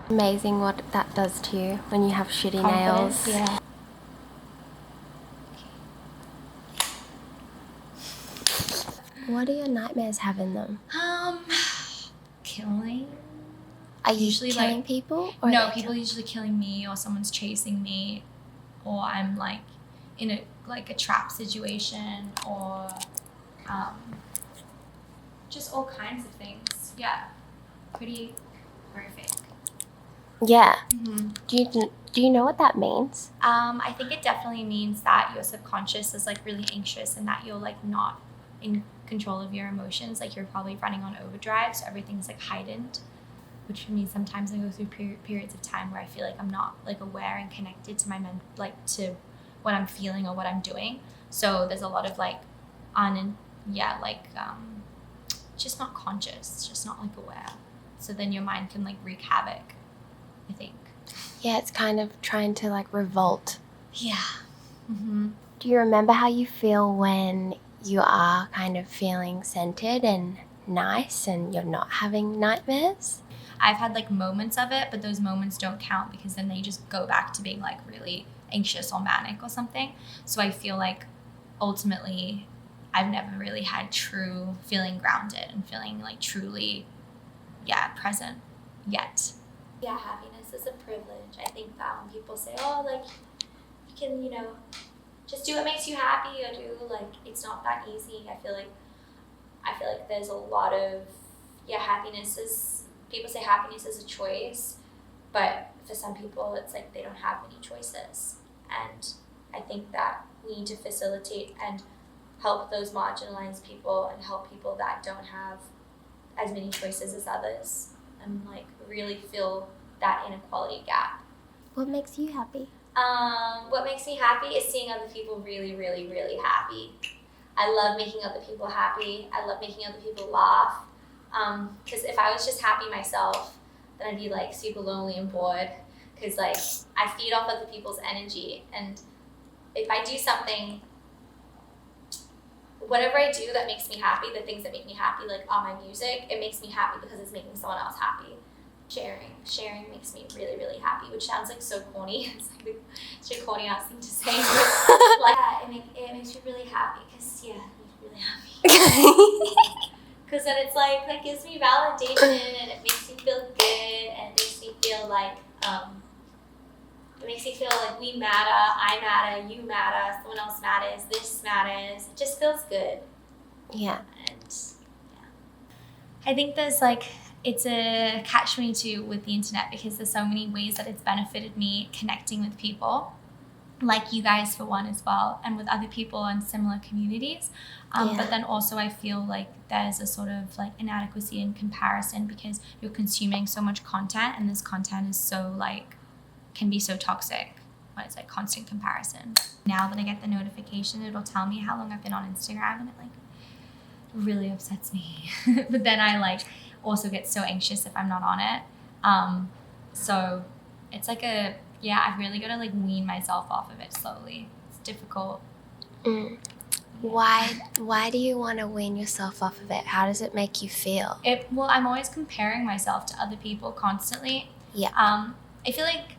Amazing what that does to you when you have shitty Confidence, nails. yeah. What do your nightmares have in them? Killing. Are you Usually, killing like, people? Or no, they people usually killing me, or someone's chasing me, or I'm like in a trap situation, or just all kinds of things. Yeah, pretty horrific. Yeah. Mm-hmm. Do you know what that means? I think it definitely means that your subconscious is like really anxious and that you're like not in control of your emotions. Like you're probably running on overdrive, so everything's like heightened, which for me sometimes I go through periods of time where I feel like I'm not like aware and connected to to what I'm feeling or what I'm doing. So there's a lot of like just not conscious, just not like aware. So then your mind can like wreak havoc, I think. Yeah, it's kind of trying to like revolt. Yeah. Mm-hmm. Do you remember how you feel when you are kind of feeling centered and nice and you're not having nightmares? I've had like moments of it, but those moments don't count because then they just go back to being like really anxious or manic or something. So I feel like ultimately I've never really had true feeling grounded and feeling like truly, present yet. Yeah, happiness is a privilege. I think that when people say, oh, like, you can, just do what makes you happy or do, like, it's not that easy. I feel like there's a lot of, people say happiness is a choice, but for some people it's like they don't have many choices. And I think that we need to facilitate and help those marginalized people and help people that don't have as many choices as others and like really fill that inequality gap. What makes you happy? What makes me happy is seeing other people really, really, really happy. I love making other people happy. I love making other people laugh. Because if I was just happy myself, then I'd be like super lonely and bored. Because like I feed off other people's energy, and if I do something, whatever I do that makes me happy, the things that make me happy, like on my music, it makes me happy because it's making someone else happy. Sharing makes me really, really happy, which sounds like so corny. It's like such a corny ass thing to say. Like, it makes me really happy because it makes me really happy. Because then it's like that gives me validation and it makes me feel good and it makes me feel like we matter, I matter, you matter, someone else matters, this matters. It just feels good. Yeah. And I think there's like, it's a catch-22 with the internet because there's so many ways that it's benefited me connecting with people, like you guys for one as well, and with other people in similar communities. But then also I feel like there's a sort of like inadequacy in comparison because you're consuming so much content and this content is so like, can be so toxic when it's like constant comparison. Now that I get the notification, it'll tell me how long I've been on Instagram and it like really upsets me. But then I like also get so anxious if I'm not on it. So it's like I've really got to like wean myself off of it slowly. It's difficult. Why do you want to wean yourself off of it? How does it make you feel? I'm always comparing myself to other people constantly. Yeah. I feel like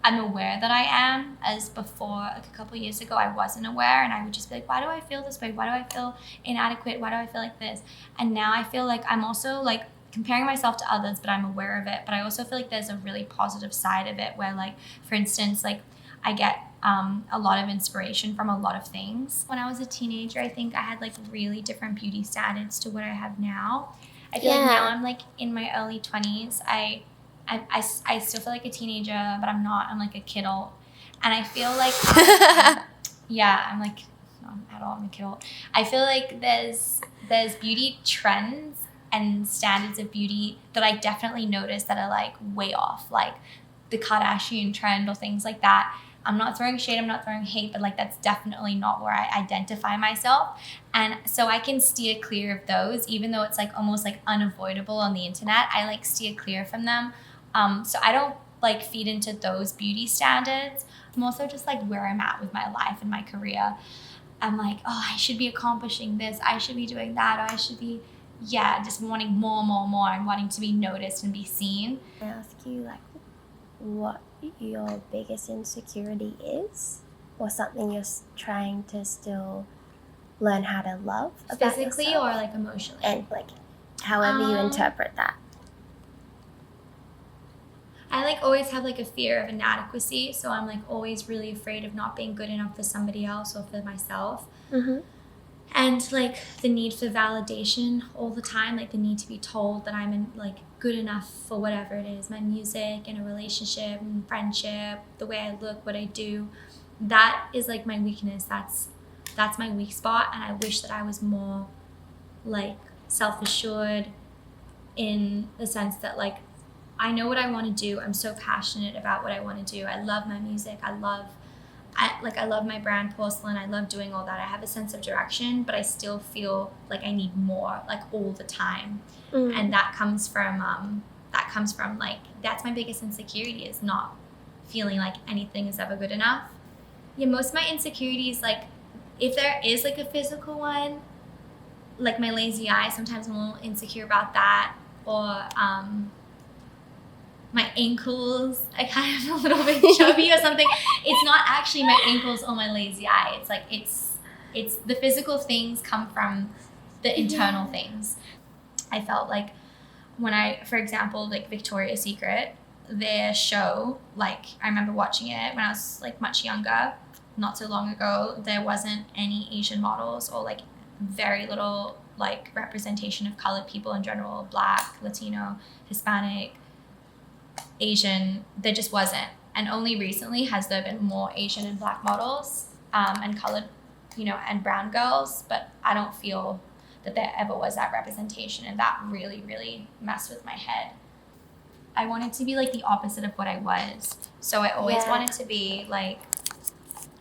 I'm aware that I am, as before, like a couple of years ago, I wasn't aware, and I would just be like, why do I feel this way? Why do I feel inadequate? Why do I feel like this? And now I feel like I'm also like comparing myself to others, but I'm aware of it. But I also feel like there's a really positive side of it where, like, for instance, like I get a lot of inspiration from a lot of things. When I was a teenager, I think I had like really different beauty standards to what I have now. I feel like now I'm like in my early 20s. I still feel like a teenager, but I'm not. I'm like a kidult. And I feel like, I'm like, not at all, I'm a kidult. I feel like there's beauty trends and standards of beauty that I definitely notice that are like way off, like the Kardashian trend or things like that. I'm not throwing shade, I'm not throwing hate, but like that's definitely not where I identify myself. And so I can steer clear of those, even though it's like almost like unavoidable on the internet. I like steer clear from them. So I don't like feed into those beauty standards. I'm also just like where I'm at with my life and my career. I'm like, oh, I should be accomplishing this. I should be doing that. Or I should be just wanting more and wanting to be noticed and be seen. I ask you like what your biggest insecurity is, or something you're trying to still learn how to love about Physically yourself? or like emotionally? And like however you interpret that. I like always have like a fear of inadequacy, so I'm like always really afraid of not being good enough for somebody else or for myself. Mm-hmm. And like the need for validation all the time, like the need to be told that I'm like good enough for whatever it is, my music and a relationship and friendship, the way I look, what I do. That is like my weakness. That's my weak spot, and I wish that I was more like self-assured in the sense that like I know what I want to do. I'm so passionate about what I want to do. I love my music. I love my brand Porcelain. I love doing all that. I have a sense of direction, but I still feel like I need more, like all the time. And that comes from like, that's my biggest insecurity, is not feeling like anything is ever good enough. Yeah, most of my insecurities, like if there is like a physical one, like my lazy eye, sometimes I'm a little insecure about that, or my ankles, I kind of feel a little bit chubby or something. It's not actually my ankles or my lazy eye. It's like it's the physical things come from the internal things. I felt like when for example, like Victoria's Secret, their show, like I remember watching it when I was like much younger, not so long ago. There wasn't any Asian models, or like very little like representation of colored people in general, Black, Latino, Hispanic, Asian. There just wasn't. And only recently has there been more Asian and Black models, and colored, and brown girls, but I don't feel that there ever was that representation, and that really, really messed with my head. I wanted to be like the opposite of what I was. So I always wanted to be like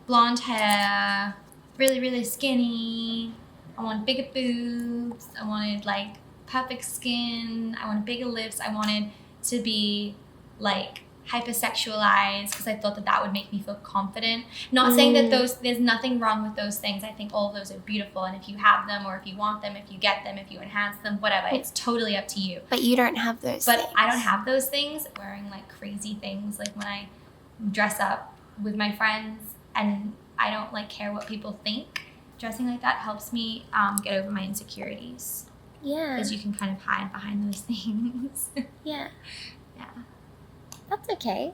blonde hair, really, really skinny. I wanted bigger boobs. I wanted like perfect skin. I wanted bigger lips. I wanted to be like hypersexualized, because I thought that would make me feel confident. Not saying that there's nothing wrong with those things. I think all of those are beautiful, and if you have them, or if you want them, if you get them, if you enhance them, whatever, it's totally up to you. But you don't have those things. I don't have those things. Wearing like crazy things, like when I dress up with my friends, and I don't like care what people think. Dressing like that helps me get over my insecurities. Yeah. Because you can kind of hide behind those things. Yeah. Yeah. That's okay.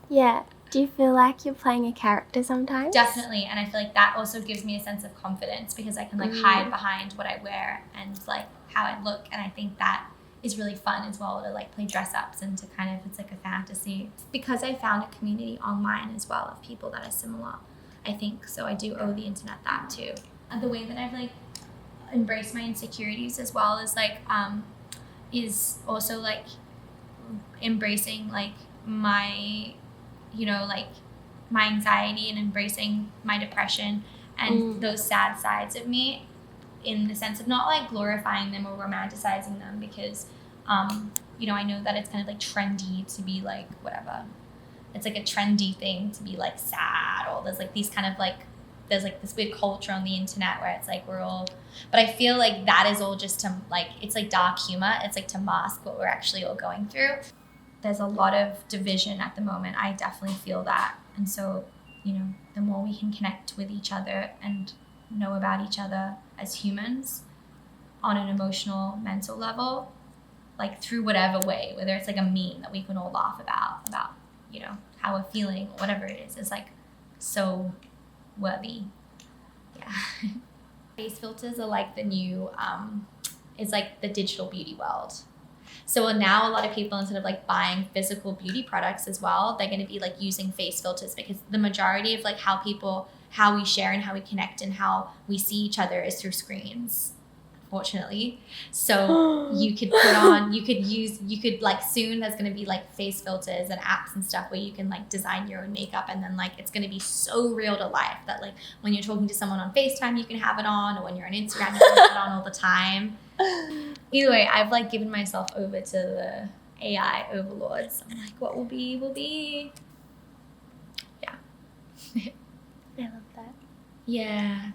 Yeah. Do you feel like you're playing a character sometimes? Definitely. And I feel like that also gives me a sense of confidence, because I can like hide behind what I wear and like how I look. And I think that is really fun as well, to like play dress ups and to kind of, it's like a fantasy. Because I found a community online as well of people that are similar, I think. So I do owe the internet that too. And the way that I've like embraced my insecurities as well is like, is also like embracing like my, like my anxiety, and embracing my depression and those sad sides of me, in the sense of not like glorifying them or romanticizing them, because I know that it's kind of like trendy to be like whatever. It's like a trendy thing to be like sad, or there's like these kind of like, there's like this weird culture on the internet where it's like we're all, but I feel like that is all just to like, it's like dark humor. It's like to mask what we're actually all going through. There's a lot of division at the moment. I definitely feel that. And so, the more we can connect with each other and know about each other as humans on an emotional, mental level, like through whatever way, whether it's like a meme that we can all laugh about, how we're feeling, or whatever it is like so worthy. Yeah. Face filters are like the new, it's like the digital beauty world. So now a lot of people, instead of like buying physical beauty products as well, they're going to be like using face filters, because the majority of like how we share and how we connect and how we see each other is through screens, unfortunately. So you could like, soon there's going to be like face filters and apps and stuff where you can like design your own makeup, and then like it's going to be so real to life that like when you're talking to someone on FaceTime you can have it on, or when you're on Instagram you can have it on all the time. Either way, I've like given myself over to the AI overlords. I'm like, what will be, will be. Yeah. I love that. Yeah.